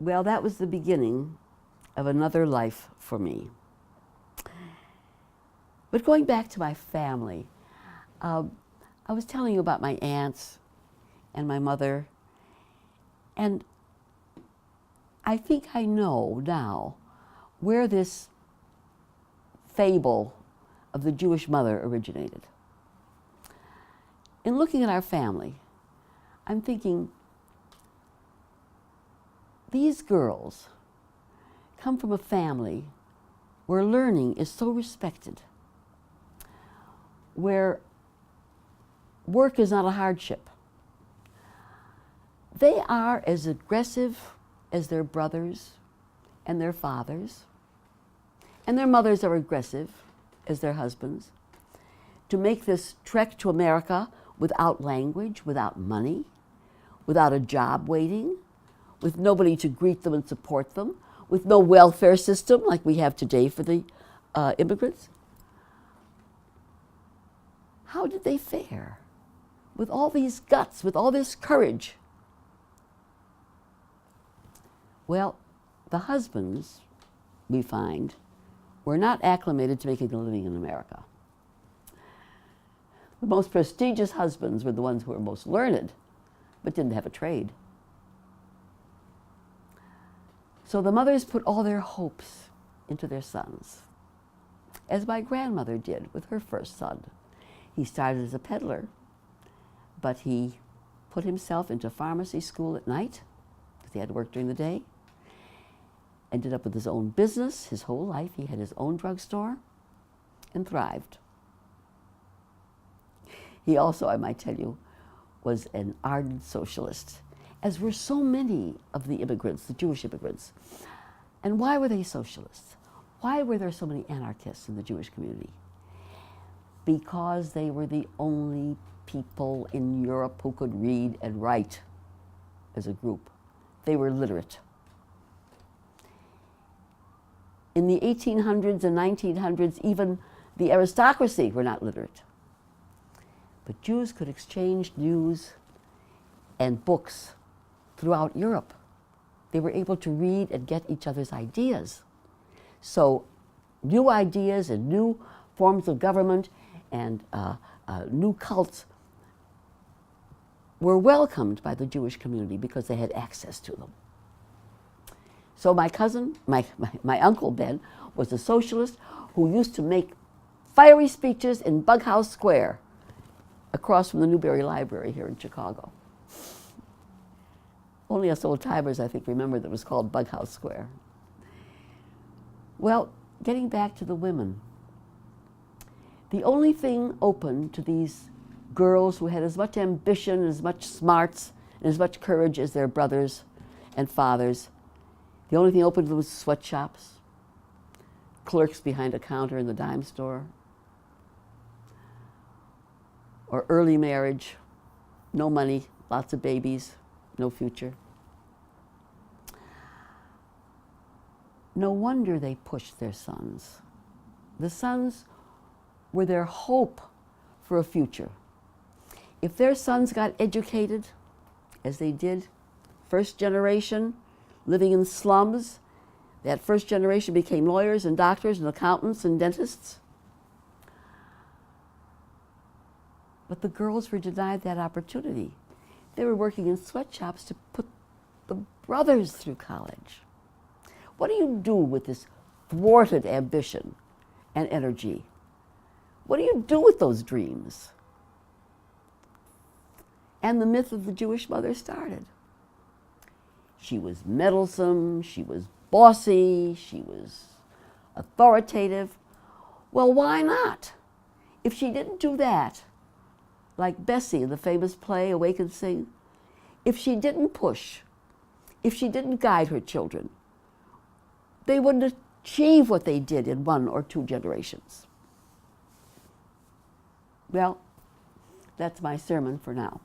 Well, that was the beginning of another life for me. But going back to my family, I was telling you about my aunts and my mother, and I think I know now where this fable of the Jewish mother originated. In looking at our family, I'm thinking, these girls come from a family where learning is so respected, where work is not a hardship. They are as aggressive as their brothers and their fathers, and their mothers are aggressive as their husbands, to make this trek to America without language, without money, without a job waiting, with nobody to greet them and support them, with no welfare system like we have today for the immigrants. How did they fare with all these guts, with all this courage? Well, the husbands, we find, were not acclimated to making a living in America. The most prestigious husbands were the ones who were most learned, but didn't have a trade. So the mothers put all their hopes into their sons, as my grandmother did with her first son. He started as a peddler, but he put himself into pharmacy school at night, because he had to work during the day. Ended up with his own business his whole life. He had his own drugstore and thrived. He also, I might tell you, was an ardent socialist, as were so many of the immigrants, the Jewish immigrants. And why were they socialists? Why were there so many anarchists in the Jewish community? Because they were the only people in Europe who could read and write as a group. They were literate. In the 1800s and 1900s, even the aristocracy were not literate. But Jews could exchange news and books throughout Europe. They were able to read and get each other's ideas. So new ideas and new forms of government and new cults were welcomed by the Jewish community because they had access to them. So my cousin, my Uncle Ben, was a socialist who used to make fiery speeches in Bughouse Square across from the Newberry Library here in Chicago. Only us old-timers, I think, remember that it was called Bughouse Square. Well, getting back to the women, the only thing open to these girls who had as much ambition, as much smarts, and as much courage as their brothers and fathers, the only thing open to them was sweatshops, clerks behind a counter in the dime store, or early marriage, no money, lots of babies, no future. No wonder they pushed their sons. The sons were their hope for a future. If their sons got educated, as they did, first generation, living in slums, that first generation became lawyers and doctors and accountants and dentists. But the girls were denied that opportunity. They were working in sweatshops to put the brothers through college. What do you do with this thwarted ambition and energy? What do you do with those dreams? And the myth of the Jewish mother started. She was meddlesome, she was bossy, she was authoritative. Well, why not? If she didn't do that, like Bessie in the famous play Awake and Sing, if she didn't push, if she didn't guide her children, they wouldn't achieve what they did in 1 or 2 generations. Well, that's my sermon for now.